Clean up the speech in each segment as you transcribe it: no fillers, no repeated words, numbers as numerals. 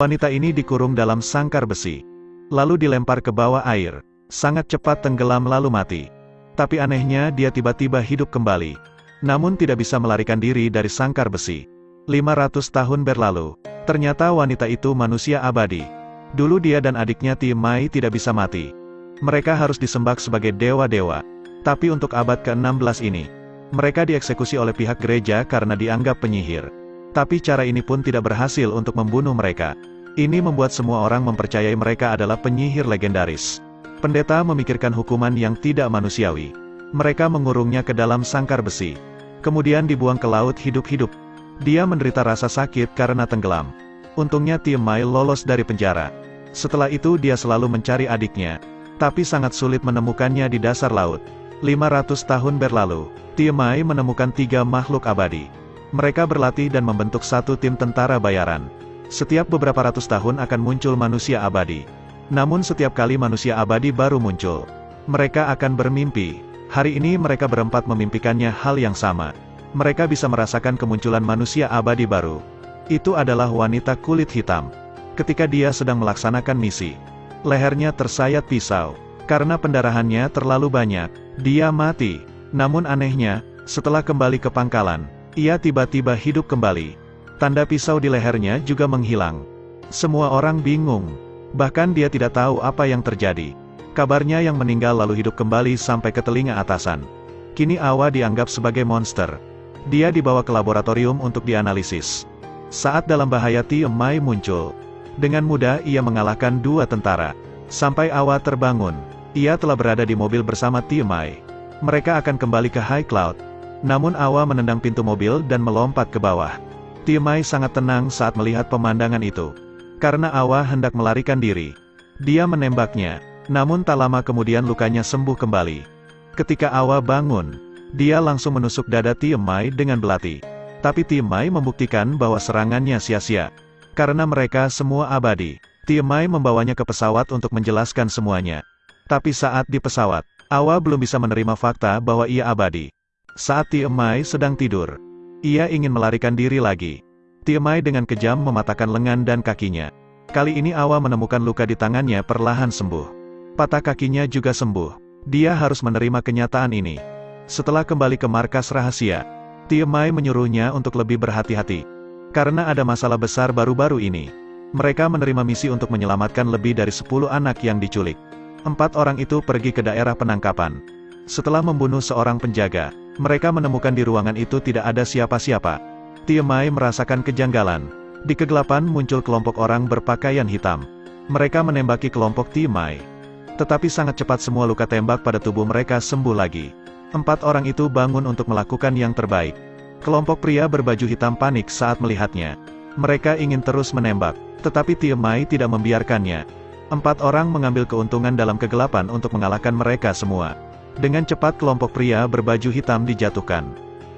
Wanita ini dikurung dalam sangkar besi. Lalu dilempar ke bawah air. Sangat cepat tenggelam lalu mati. Tapi anehnya dia tiba-tiba hidup kembali. Namun tidak bisa melarikan diri dari sangkar besi. 500 tahun berlalu. Ternyata wanita itu manusia abadi. Dulu dia dan adiknya Timai tidak bisa mati. Mereka harus disembah sebagai dewa-dewa. Tapi untuk abad ke-16 ini, mereka dieksekusi oleh pihak gereja karena dianggap penyihir. Tapi cara ini pun tidak berhasil untuk membunuh mereka. Ini membuat semua orang mempercayai mereka adalah penyihir legendaris. Pendeta memikirkan hukuman yang tidak manusiawi. Mereka mengurungnya ke dalam sangkar besi. Kemudian dibuang ke laut hidup-hidup. Dia menderita rasa sakit karena tenggelam. Untungnya Timai lolos dari penjara. Setelah itu dia selalu mencari adiknya. Tapi sangat sulit menemukannya di dasar laut. 500 tahun berlalu, Timai menemukan 3 makhluk abadi. Mereka berlatih dan membentuk satu tim tentara bayaran. Setiap beberapa ratus tahun akan muncul manusia abadi. Namun setiap kali manusia abadi baru muncul, mereka akan bermimpi. Hari ini mereka berempat memimpikannya hal yang sama. Mereka bisa merasakan kemunculan manusia abadi baru. Itu adalah wanita kulit hitam. Ketika dia sedang melaksanakan misi, lehernya tersayat pisau. Karena pendarahannya terlalu banyak, dia mati. Namun anehnya, setelah kembali ke pangkalan, ia tiba-tiba hidup kembali. Tanda pisau di lehernya juga menghilang. Semua orang bingung. Bahkan dia tidak tahu apa yang terjadi. Kabarnya yang meninggal lalu hidup kembali sampai ke telinga atasan. Kini Awa dianggap sebagai monster. Dia dibawa ke laboratorium untuk dianalisis. Saat dalam bahaya Timai muncul. Dengan mudah ia mengalahkan 2 tentara. Sampai Awa terbangun. Ia telah berada di mobil bersama Timai. Mereka akan kembali ke High Cloud. Namun Awa menendang pintu mobil dan melompat ke bawah. Timai sangat tenang saat melihat pemandangan itu. Karena Awa hendak melarikan diri. Dia menembaknya. Namun tak lama kemudian lukanya sembuh kembali. Ketika Awa bangun, dia langsung menusuk dada Timai dengan belati. Tapi Timai membuktikan bahwa serangannya sia-sia. Karena mereka semua abadi. Timai membawanya ke pesawat untuk menjelaskan semuanya. Tapi saat di pesawat, Awa belum bisa menerima fakta bahwa ia abadi. Saat Timai sedang tidur, ia ingin melarikan diri lagi. Timai dengan kejam mematahkan lengan dan kakinya. Kali ini Awa menemukan luka di tangannya perlahan sembuh. Patah kakinya juga sembuh. Dia harus menerima kenyataan ini. Setelah kembali ke markas rahasia, Timai menyuruhnya untuk lebih berhati-hati. Karena ada masalah besar baru-baru ini. Mereka menerima misi untuk menyelamatkan lebih dari 10 anak yang diculik. 4 orang itu pergi ke daerah penangkapan. Setelah membunuh seorang penjaga, mereka menemukan di ruangan itu tidak ada siapa-siapa. Timai merasakan kejanggalan. Di kegelapan muncul kelompok orang berpakaian hitam. Mereka menembaki kelompok Timai. Tetapi sangat cepat semua luka tembak pada tubuh mereka sembuh lagi. 4 orang itu bangun untuk melakukan yang terbaik. Kelompok pria berbaju hitam panik saat melihatnya. Mereka ingin terus menembak, tetapi Timai tidak membiarkannya. 4 orang mengambil keuntungan dalam kegelapan untuk mengalahkan mereka semua. Dengan cepat kelompok pria berbaju hitam dijatuhkan.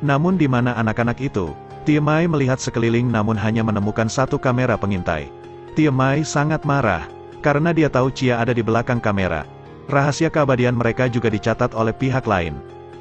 Namun di mana anak-anak itu? Timai melihat sekeliling namun hanya menemukan 1 kamera pengintai. Timai sangat marah, karena dia tahu Chia ada di belakang kamera. Rahasia keabadian mereka juga dicatat oleh pihak lain.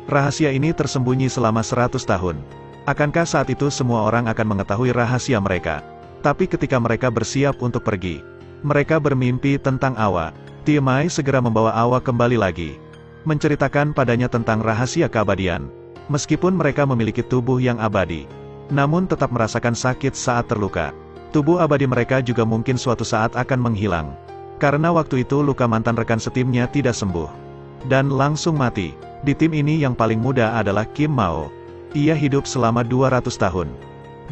Rahasia ini tersembunyi selama 100 tahun. Akankah saat itu semua orang akan mengetahui rahasia mereka? Tapi ketika mereka bersiap untuk pergi, mereka bermimpi tentang Awa. Timai segera membawa Awa kembali lagi. Menceritakan padanya tentang rahasia keabadian. Meskipun mereka memiliki tubuh yang abadi, namun tetap merasakan sakit saat terluka. Tubuh abadi mereka juga mungkin suatu saat akan menghilang. Karena waktu itu luka mantan rekan setimnya tidak sembuh. Dan langsung mati. Di tim ini yang paling muda adalah Kim Mao. Ia hidup selama 200 tahun.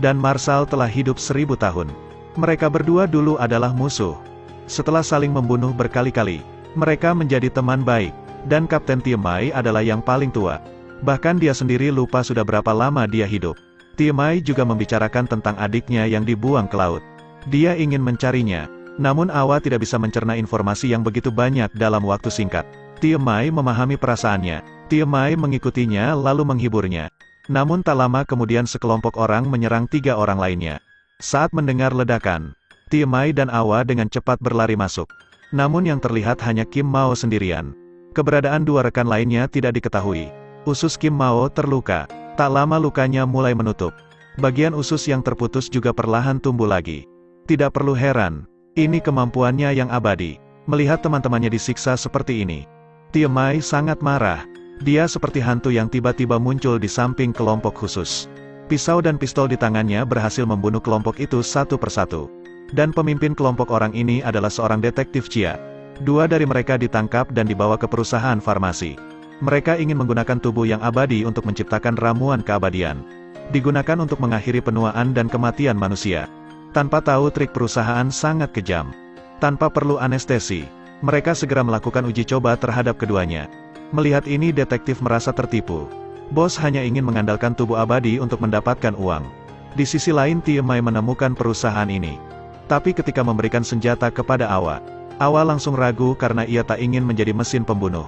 Dan Marshall telah hidup 1000 tahun. Mereka berdua dulu adalah musuh. Setelah saling membunuh berkali-kali, mereka menjadi teman baik. Dan Kapten Timai adalah yang paling tua. Bahkan dia sendiri lupa sudah berapa lama dia hidup. Timai juga membicarakan tentang adiknya yang dibuang ke laut. Dia ingin mencarinya. Namun Awa tidak bisa mencerna informasi yang begitu banyak dalam waktu singkat. Timai memahami perasaannya. Timai mengikutinya lalu menghiburnya. Namun tak lama kemudian sekelompok orang menyerang 3 orang lainnya. Saat mendengar ledakan, Timai dan Awa dengan cepat berlari masuk. Namun yang terlihat hanya Kim Mao sendirian. Keberadaan 2 rekan lainnya tidak diketahui. Usus Kim Mao terluka. Tak lama lukanya mulai menutup. Bagian usus yang terputus juga perlahan tumbuh lagi. Tidak perlu heran, ini kemampuannya yang abadi. Melihat teman-temannya disiksa seperti ini, Tia Mei sangat marah. Dia seperti hantu yang tiba-tiba muncul di samping kelompok khusus. Pisau dan pistol di tangannya berhasil membunuh kelompok itu satu persatu. Dan pemimpin kelompok orang ini adalah seorang detektif Chia. Dua dari mereka ditangkap dan dibawa ke perusahaan farmasi. Mereka ingin menggunakan tubuh yang abadi untuk menciptakan ramuan keabadian. Digunakan untuk mengakhiri penuaan dan kematian manusia. Tanpa tahu trik perusahaan sangat kejam. Tanpa perlu anestesi, mereka segera melakukan uji coba terhadap keduanya. Melihat ini detektif merasa tertipu. Bos hanya ingin mengandalkan tubuh abadi untuk mendapatkan uang. Di sisi lain Tia Mei menemukan perusahaan ini. Tapi ketika memberikan senjata kepada Awa, Awa langsung ragu karena ia tak ingin menjadi mesin pembunuh.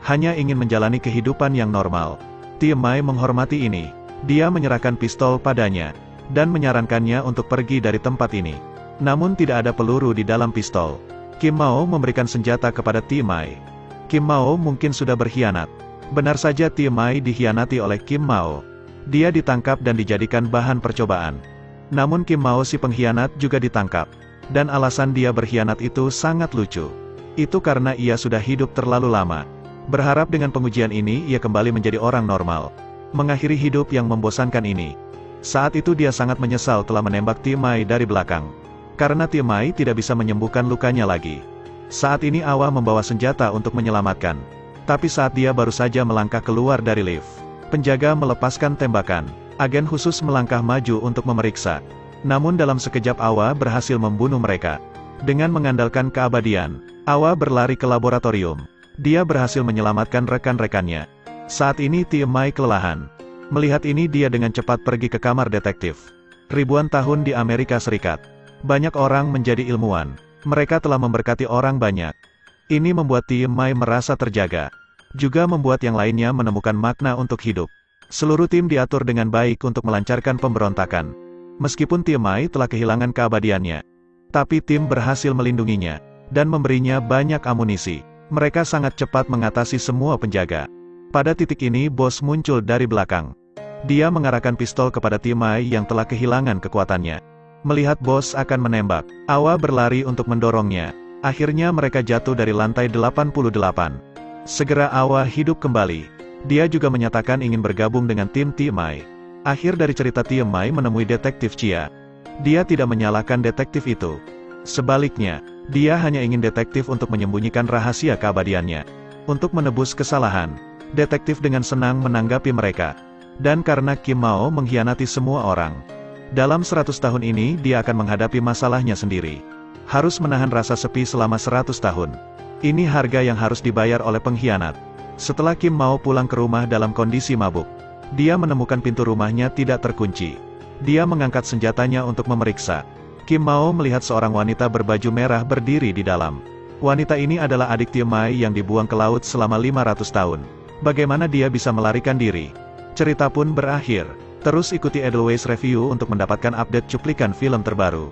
Hanya ingin menjalani kehidupan yang normal. Tia Mei menghormati ini. Dia menyerahkan pistol padanya, dan menyarankannya untuk pergi dari tempat ini. Namun tidak ada peluru di dalam pistol. Kim Mao memberikan senjata kepada Tia Mei. Kim Mao mungkin sudah berkhianat. Benar saja Tia Mei dikhianati oleh Kim Mao. Dia ditangkap dan dijadikan bahan percobaan. Namun Kim Mao si pengkhianat juga ditangkap. Dan alasan dia berkhianat itu sangat lucu. Itu karena ia sudah hidup terlalu lama. Berharap dengan pengujian ini ia kembali menjadi orang normal. Mengakhiri hidup yang membosankan ini. Saat itu dia sangat menyesal telah menembak Tia Mei dari belakang. Karena Tia Mei tidak bisa menyembuhkan lukanya lagi. Saat ini Awa membawa senjata untuk menyelamatkan. Tapi saat dia baru saja melangkah keluar dari lift, penjaga melepaskan tembakan. Agen khusus melangkah maju untuk memeriksa. Namun dalam sekejap Awa berhasil membunuh mereka. Dengan mengandalkan keabadian, Awa berlari ke laboratorium. Dia berhasil menyelamatkan rekan-rekannya. Saat ini Tia Mei kelelahan. Melihat ini dia dengan cepat pergi ke kamar detektif. Ribuan tahun di Amerika Serikat. Banyak orang menjadi ilmuwan. Mereka telah memberkati orang banyak. Ini membuat Tia Mei merasa terjaga. Juga membuat yang lainnya menemukan makna untuk hidup. Seluruh tim diatur dengan baik untuk melancarkan pemberontakan. Meskipun Tia Mei telah kehilangan keabadiannya, tapi tim berhasil melindunginya, dan memberinya banyak amunisi. Mereka sangat cepat mengatasi semua penjaga. Pada titik ini bos muncul dari belakang. Dia mengarahkan pistol kepada Tia Mei yang telah kehilangan kekuatannya. Melihat bos akan menembak, Awa berlari untuk mendorongnya. Akhirnya mereka jatuh dari lantai 88. Segera Awa hidup kembali. Dia juga menyatakan ingin bergabung dengan tim Tia Mei. Akhir dari cerita Tia Mei menemui detektif Chia. Dia tidak menyalahkan detektif itu. Sebaliknya, dia hanya ingin detektif untuk menyembunyikan rahasia keabadiannya. Untuk menebus kesalahan, detektif dengan senang menanggapi mereka. Dan karena Kim Mao mengkhianati semua orang, dalam 100 tahun ini dia akan menghadapi masalahnya sendiri. Harus menahan rasa sepi selama 100 tahun. Ini harga yang harus dibayar oleh pengkhianat. Setelah Kim Mao pulang ke rumah dalam kondisi mabuk, dia menemukan pintu rumahnya tidak terkunci. Dia mengangkat senjatanya untuk memeriksa. Kim Mao melihat seorang wanita berbaju merah berdiri di dalam. Wanita ini adalah adik Tia Mei yang dibuang ke laut selama 500 tahun. Bagaimana dia bisa melarikan diri? Cerita pun berakhir. Terus ikuti Edelweiss Review untuk mendapatkan update cuplikan film terbaru.